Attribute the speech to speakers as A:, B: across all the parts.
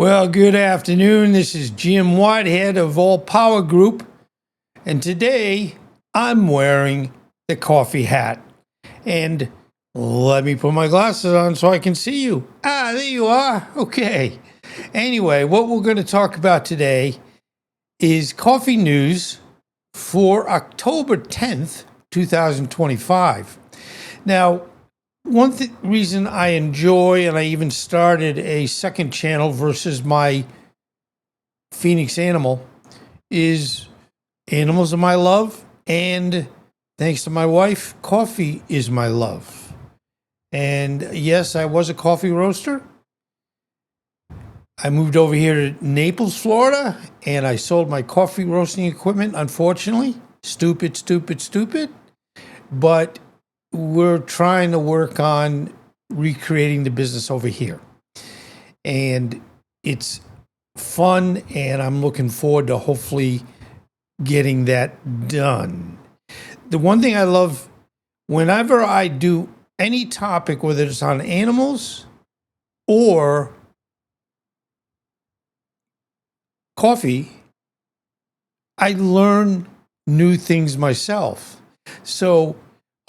A: Well, good afternoon. This is Jim Whitehead of All Power Group, and today I'm wearing the coffee hat. And let me put my glasses on so I can see you. There you are. Okay. Anyway, what we're going to talk about today is coffee news for October 10th, 2025. Now, one reason I enjoy, and I even started a second channel versus my Phoenix animal, is animals are my love, and thanks to my wife, coffee is my love. And yes, I was a coffee roaster. I moved over here to Naples, Florida, and I sold my coffee roasting equipment, unfortunately. Stupid. But we're trying to work on recreating the business over here. And it's fun, and I'm looking forward to hopefully getting that done. The one thing I love, whenever I do any topic, whether it's on animals or coffee, I learn new things myself. So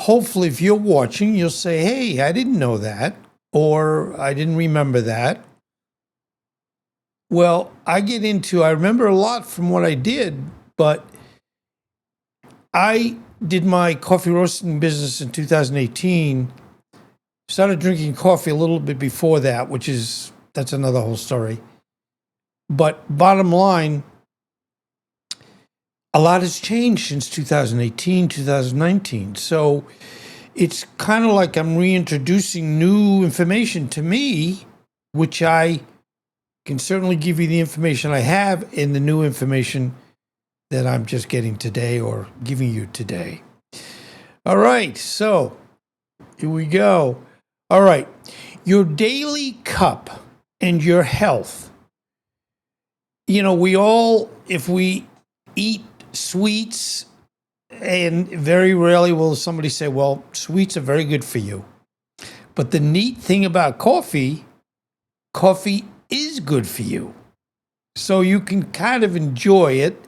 A: hopefully, if you're watching, you'll say, hey, I didn't know that, or I didn't remember that. Well, I remember a lot from what I did, but I did my coffee roasting business in 2018, started drinking coffee a little bit before that, that's another whole story. But bottom line, a lot has changed since 2018, 2019. So it's kind of like I'm reintroducing new information to me, which I can certainly give you the information I have and the new information that I'm just getting today or giving you today. All right, so here we go. All right, your daily cup and your health. You know, if we eat sweets, and very rarely will somebody say, well, sweets are very good for you. But the neat thing about coffee is good for you. So you can kind of enjoy it,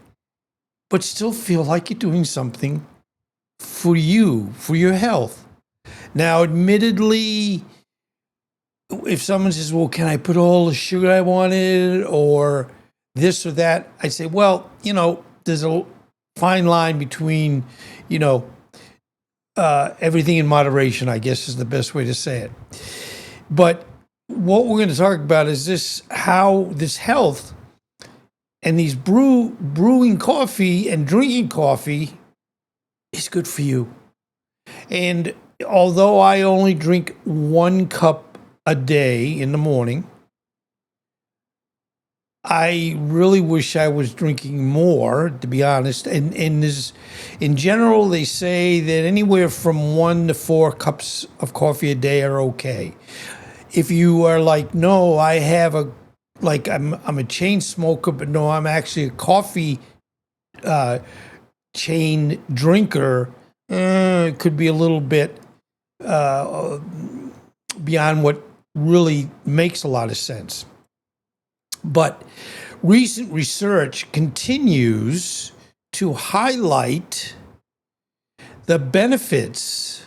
A: but still feel like you're doing something for you, for your health. Now, admittedly, if someone says, well, can I put all the sugar I wanted or this or that? I say, well, there's a fine line between, everything in moderation, I guess is the best way to say it. But what we're going to talk about is how this health and these brewing coffee and drinking coffee is good for you. And although I only drink 1 cup a day in the morning, I really wish I was drinking more, to be honest. And in general, they say that anywhere from 1 to 4 cups of coffee a day are okay. If you are like, no, I'm a chain smoker, but no, I'm actually a coffee chain drinker, it could be a little bit beyond what really makes a lot of sense. But recent research continues to highlight the benefits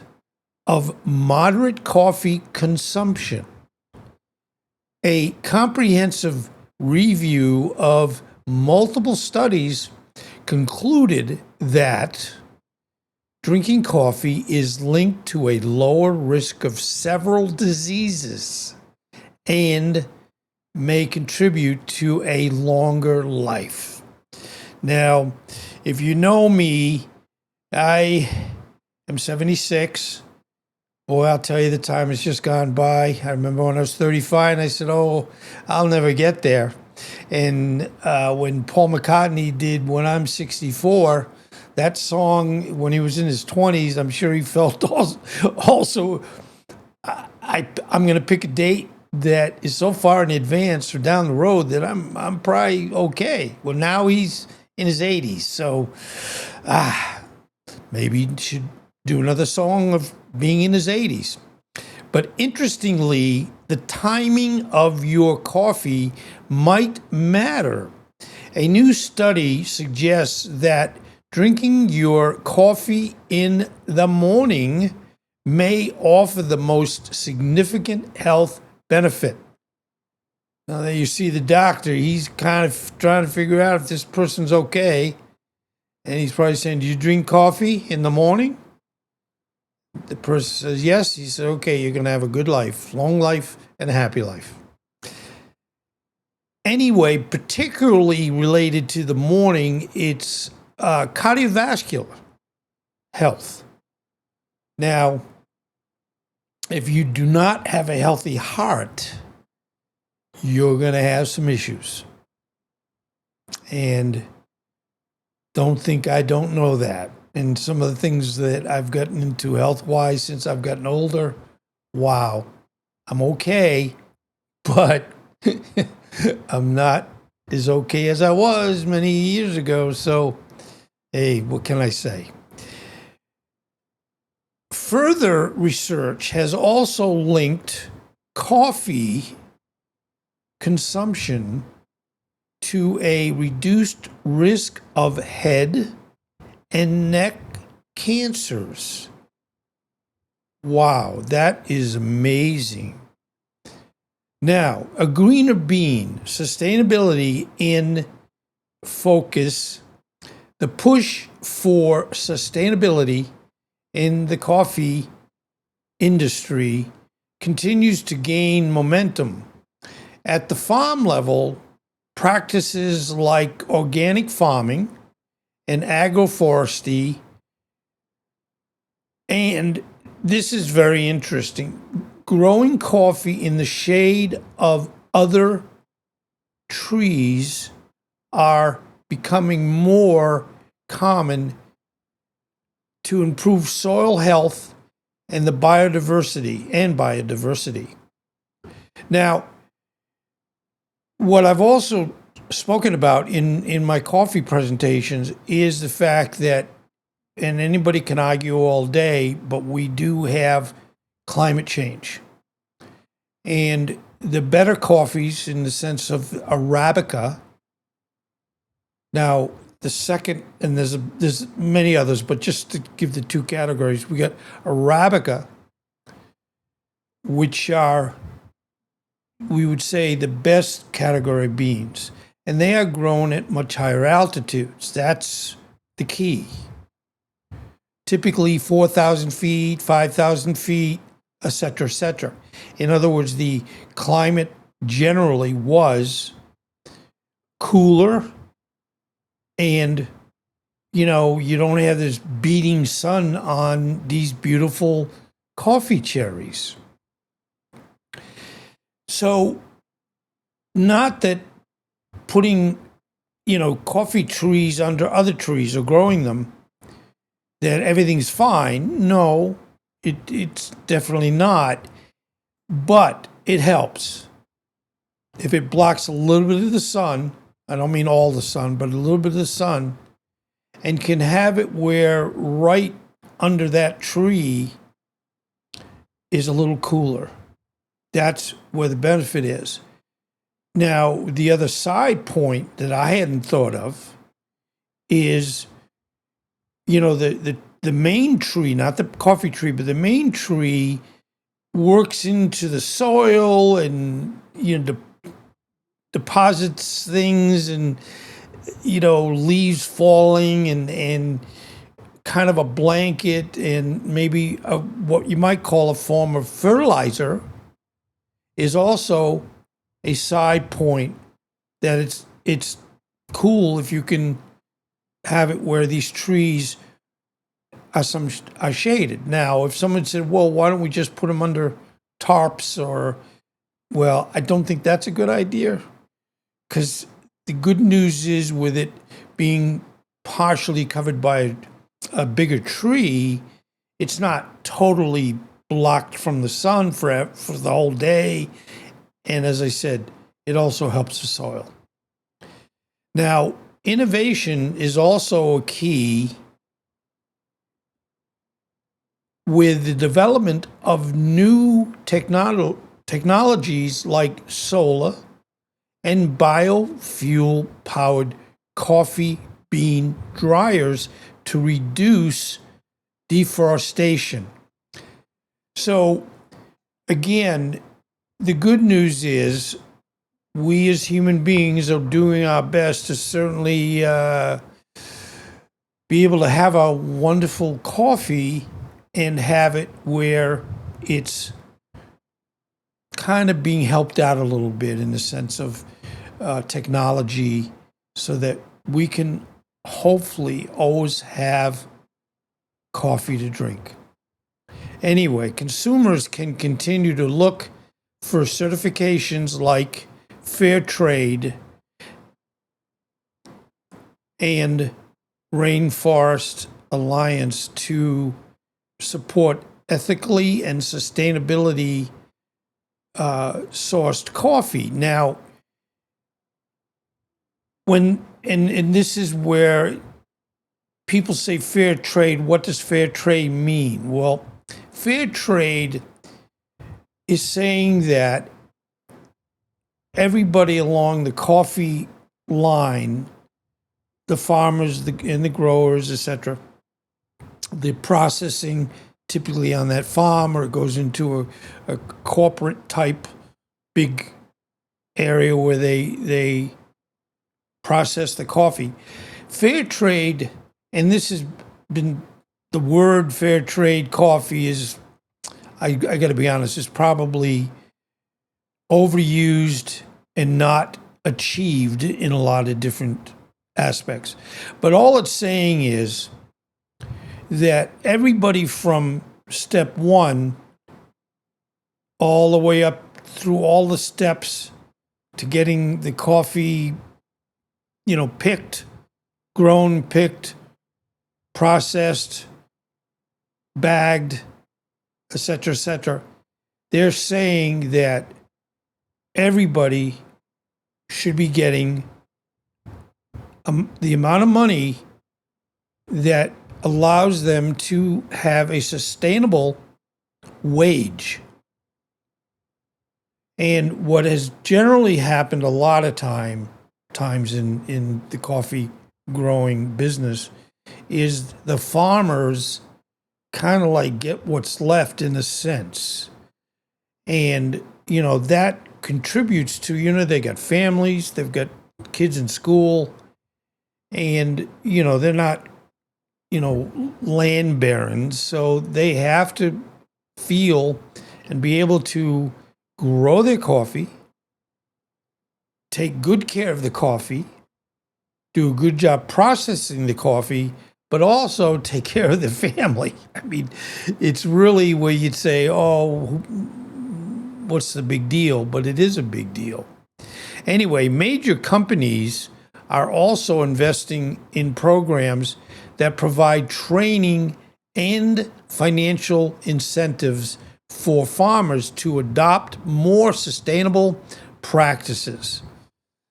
A: of moderate coffee consumption. A comprehensive review of multiple studies concluded that drinking coffee is linked to a lower risk of several diseases and may contribute to a longer life. Now, if you know me, I am 76. Boy, I'll tell you, the time has just gone by. I remember when I was 35 and I said, oh, I'll never get there. And when Paul McCartney did When I'm 64, that song, when he was in his 20s, I'm sure he felt also I'm going to pick a date that is so far in advance or down the road that I'm probably okay. Well, now he's in his 80s, so maybe he should do another song of being in his 80s. But interestingly, the timing of your coffee might matter. A new study suggests that drinking your coffee in the morning may offer the most significant health benefit. Now that you see the doctor, he's kind of trying to figure out if this person's okay. And he's probably saying, "Do you drink coffee in the morning?" The person says yes. He said, "Okay, you're going to have a good life, long life, and a happy life." Anyway, particularly related to the morning, it's cardiovascular health. Now, if you do not have a healthy heart, you're going to have some issues. And don't think I don't know that. And some of the things that I've gotten into health-wise since I've gotten older, wow, I'm okay, but I'm not as okay as I was many years ago. So, hey, what can I say? Further research has also linked coffee consumption to a reduced risk of head and neck cancers. Wow, that is amazing. Now, a greener bean, sustainability in focus, the push for sustainability in the coffee industry continues to gain momentum. At the farm level, practices like organic farming and agroforestry, and this is very interesting, growing coffee in the shade of other trees are becoming more common to improve soil health and biodiversity. Now, what I've also spoken about in my coffee presentations is the fact that, and anybody can argue all day, but we do have climate change. And the better coffees, in the sense of Arabica, now the second, and there's many others, but just to give the two categories, we got Arabica, which are, we would say, the best category beans. And they are grown at much higher altitudes. That's the key. Typically 4,000 feet, 5,000 feet, et cetera, et cetera. In other words, the climate generally was cooler, and you don't have this beating sun on these beautiful coffee cherries. So, not that putting, coffee trees under other trees or growing them, that everything's fine. No, it's definitely not. But it helps. If it blocks a little bit of the sun, I don't mean all the sun, but a little bit of the sun, and can have it where right under that tree is a little cooler. That's where the benefit is. Now, the other side point that I hadn't thought of is, the main tree, not the coffee tree, but the main tree works into the soil and, deposits things, and, leaves falling, and kind of a blanket, and maybe what you might call a form of fertilizer, is also a side point that it's cool if you can have it where these trees are shaded. Now, if someone said, well, why don't we just put them under tarps, well, I don't think that's a good idea, because the good news is, with it being partially covered by a bigger tree, it's not totally blocked from the sun for the whole day. And as I said, it also helps the soil. Now, innovation is also a key with the development of new technologies like solar and biofuel powered coffee bean dryers to reduce deforestation. So, again, the good news is we as human beings are doing our best to certainly be able to have a wonderful coffee and have it where it's kind of being helped out a little bit in the sense of technology so that we can hopefully always have coffee to drink. Anyway, consumers can continue to look for certifications like Fair Trade and Rainforest Alliance to support ethically and sustainability sourced coffee. Now, and this is where people say fair trade. What does fair trade mean? Well, fair trade is saying that everybody along the coffee line, the farmers and the growers, etc., the processing typically on that farm, or it goes into a corporate type big area where they process the coffee. Fair trade, and this has been the word fair trade coffee is, I got to be honest, is probably overused and not achieved in a lot of different aspects. But all it's saying is that everybody from step one all the way up through all the steps to getting the coffee, picked, grown, picked, processed, bagged, etc., they're saying that everybody should be getting the amount of money that allows them to have a sustainable wage. And what has generally happened a lot of times in the coffee growing business is the farmers kind of like get what's left in a sense. And, that contributes to, they got families, they've got kids in school, and, they're not, land barons. So they have to feel and be able to grow their coffee, take good care of the coffee, do a good job processing the coffee, but also take care of the family. I mean, it's really where you'd say, oh, what's the big deal? But it is a big deal. Anyway, major companies are also investing in programs that provide training and financial incentives for farmers to adopt more sustainable practices.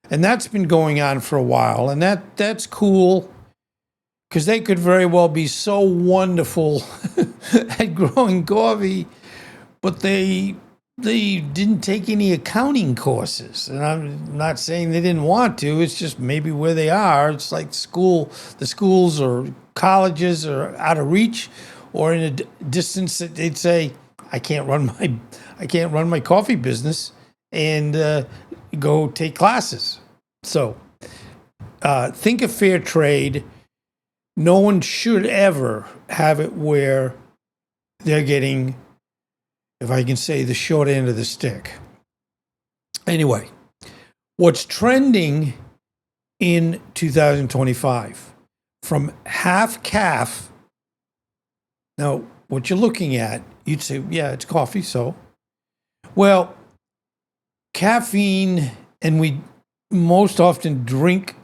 A: And that's been going on for a while, and that's cool because they could very well be so wonderful at growing coffee, but they didn't take any accounting courses. And I'm not saying they didn't want to, it's just maybe where they are. It's like the schools or colleges are out of reach or in a distance that they'd say, I can't run my coffee business and go take classes. So think of fair trade. No one should ever have it where they're getting, if I can say, the short end of the stick. Anyway, what's trending in 2025 from half calf? Now, what you're looking at, you'd say, yeah, it's coffee, so. Well, caffeine, and we most often drink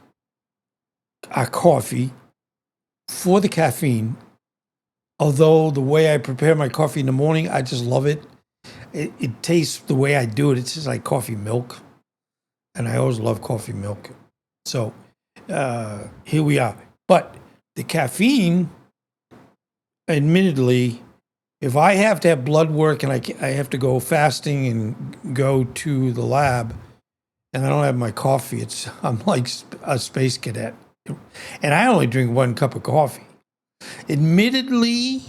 A: our coffee for the caffeine. Although the way I prepare my coffee in the morning, I just love it. It tastes the way I do it. It's just like coffee milk. And I always love coffee milk. So here we are. But the caffeine, admittedly, If I have to have blood work and I have to go fasting and go to the lab and I don't have my coffee, I'm like a space cadet. And I only drink 1 cup of coffee. Admittedly,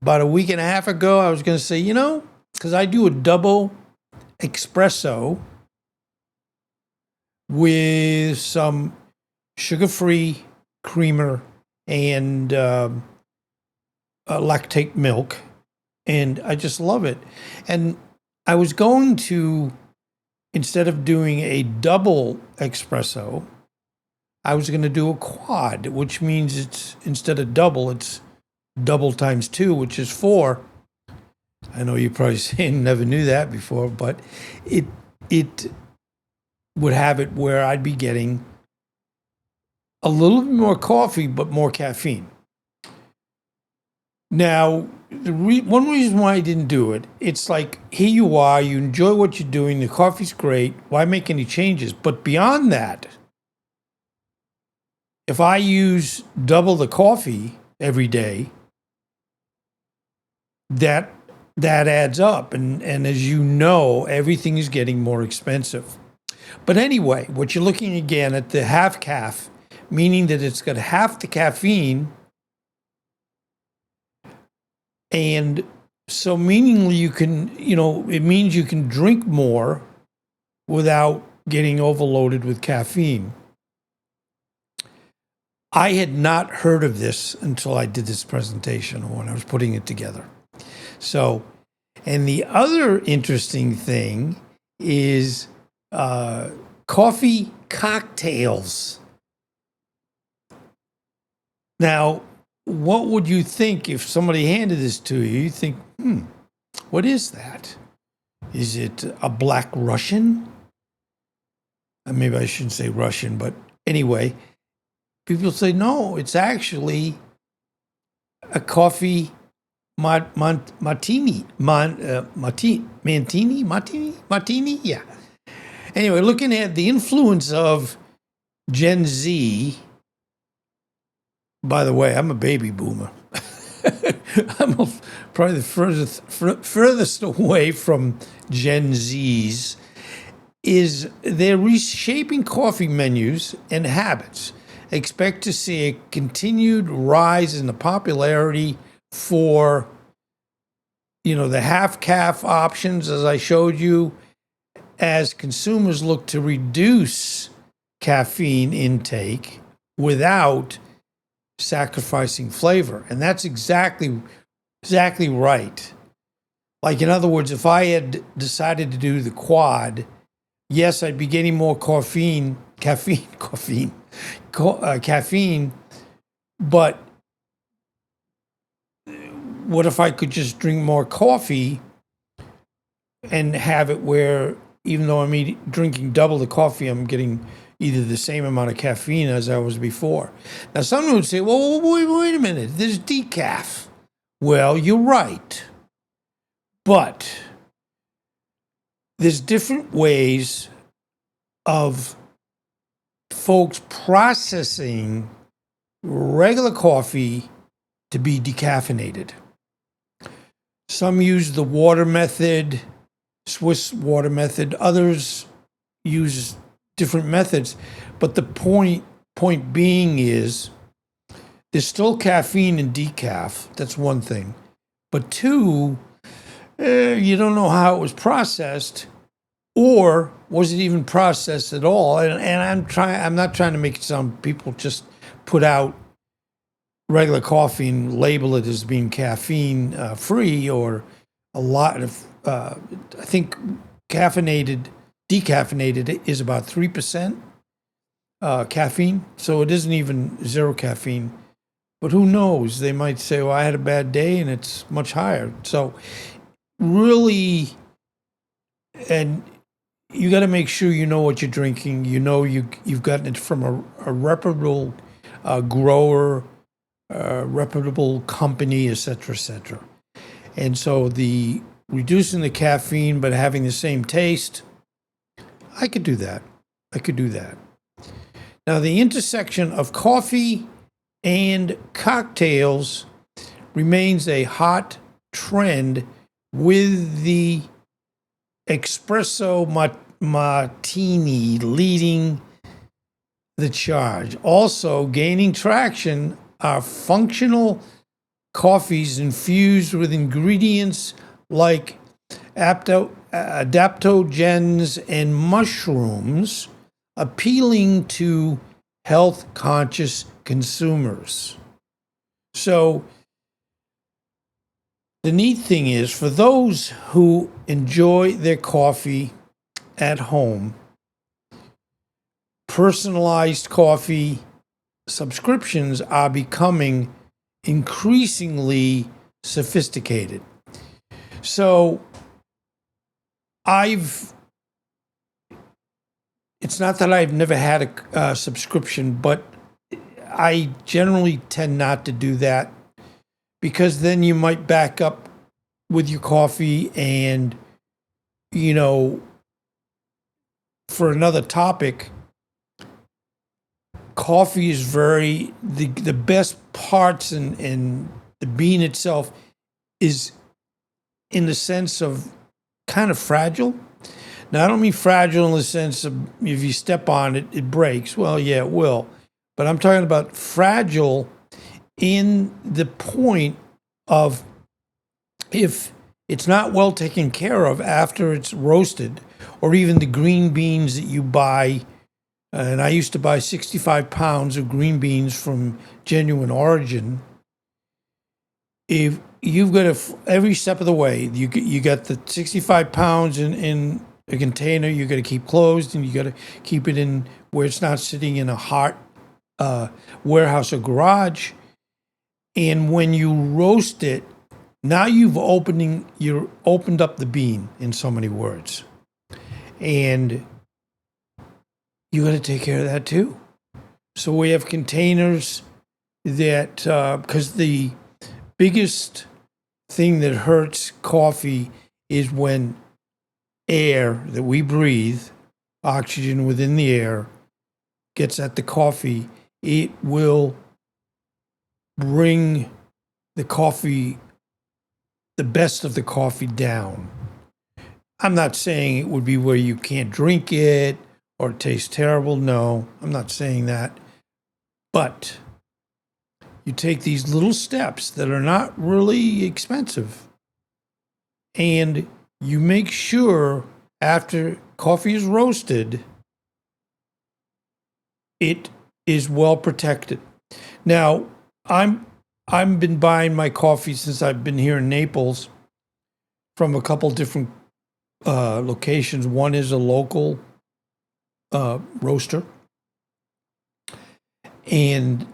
A: about a week and a half ago, I was going to say, because I do a double espresso with some sugar-free creamer and lactate milk, and I just love it. And I was going to, instead of doing a double espresso, I was going to do a quad, which means it's instead of double, it's double times 2, which is 4. I know you're probably saying never knew that before, but it would have it where I'd be getting a little bit more coffee, but more caffeine. Now, one reason why I didn't do it, it's like, here you are, you enjoy what you're doing, the coffee's great, why make any changes? But beyond that, if I use double the coffee every day, that adds up. And as you know, everything is getting more expensive. But anyway, what you're looking again at the half calf, meaning that it's got half the caffeine. And so meaningly you can, it means you can drink more without getting overloaded with caffeine. I had not heard of this until I did this presentation or when I was putting it together. So, and the other interesting thing is coffee cocktails. Now, what would you think if somebody handed this to you? You think, what is that? Is it a Black Russian? Maybe I shouldn't say Russian, but anyway, people say, no, it's actually a coffee martini, yeah. Anyway, looking at the influence of Gen Z. By the way, I'm a baby boomer. I'm probably the furthest away from Gen Zs. Is they're reshaping coffee menus and habits. Expect to see a continued rise in the popularity for, the half-calf options, as I showed you, as consumers look to reduce caffeine intake without sacrificing flavor. And that's exactly right. Like, in other words, if I had decided to do the quad, yes, I'd be getting more caffeine, but what if I could just drink more coffee and have it where, even though I'm drinking double the coffee, I'm getting either the same amount of caffeine as I was before. Now, someone would say, well, wait a minute, there's decaf. Well, you're right. But there's different ways of folks processing regular coffee to be decaffeinated. Some use the water method, Swiss water method. Others use different methods. But the point being is there's still caffeine in decaf. That's one thing. But two, you don't know how it was processed, or was it even processed at all? And I'm not trying to make it sound people just put out regular coffee and label it as being caffeine free, or a lot of I think decaffeinated is about 3% caffeine, so it isn't even zero caffeine. But who knows? They might say, well, I had a bad day, and it's much higher. So really, and you got to make sure you know what you're drinking. You've gotten it from a reputable grower, reputable company, et cetera. And so the reducing the caffeine but having the same taste, I could do that. Now, the intersection of coffee and cocktails remains a hot trend with the Espresso Martini leading the charge. Also gaining traction are functional coffees infused with ingredients like adaptogens and mushrooms, appealing to health-conscious consumers. So the neat thing is, for those who enjoy their coffee at home, personalized coffee subscriptions are becoming increasingly sophisticated. So it's not that I've never had a subscription, but I generally tend not to do that, because then you might back up with your coffee and, for another topic, coffee is the best parts and the bean itself is in the sense of kind of fragile. Now, I don't mean fragile in the sense of if you step on it, it breaks. Well, yeah, it will. But I'm talking about fragile in the point of if it's not well taken care of after it's roasted, or even the green beans that you buy. And I used to buy 65 pounds of green beans from Genuine Origin. If you've got every step of the way, you got the 65 pounds in a container, you got to keep closed, and you got to keep it in where it's not sitting in a hot warehouse or garage. And when you roast it, now you've opened up the bean, in so many words, and you got to take care of that too. So we have containers that, because the biggest thing that hurts coffee is when air that we breathe, oxygen within the air, gets at the coffee, it will bring the best of the coffee down. I'm not saying it would be where you can't drink it or it tastes terrible. No, I'm not saying that. But you take these little steps that are not really expensive, and you make sure after coffee is roasted, it is well protected. Now, I've been buying my coffee since I've been here in Naples from a couple different locations. One is a local roaster, and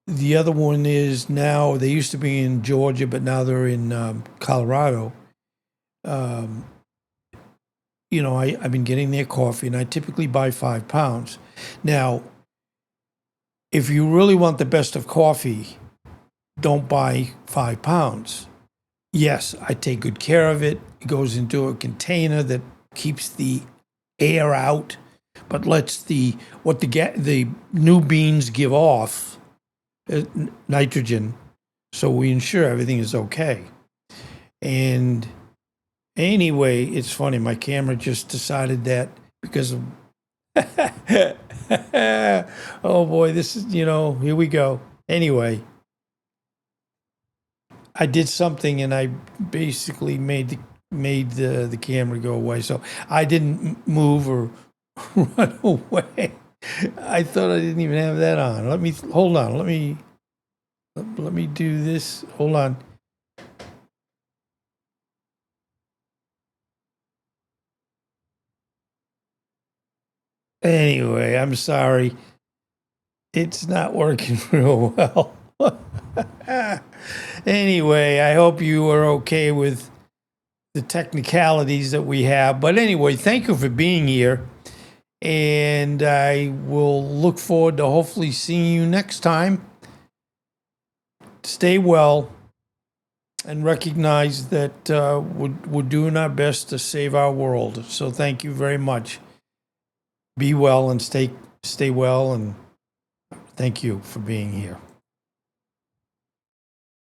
A: the other one is now, they used to be in Georgia, but now they're in Colorado. I've been getting their coffee, and I typically buy 5 pounds. Now, if you really want the best of coffee, don't buy 5 pounds. Yes, I take good care of it. It goes into a container that keeps the air out, but lets the new beans give off nitrogen, so we ensure everything is okay. And anyway, it's funny, my camera just decided that because of oh boy, this is, here we go. Anyway, I did something and I basically made the camera go away, so I didn't move or run away. I thought I didn't even have that on. Hold on. Let me do this. Hold on. Anyway, I'm sorry. It's not working real well. Anyway, I hope you are okay with the technicalities that we have. But anyway, thank you for being here. And I will look forward to hopefully seeing you next time. Stay well and recognize that we're doing our best to save our world. So thank you very much. Be well and stay well, and thank you for being here.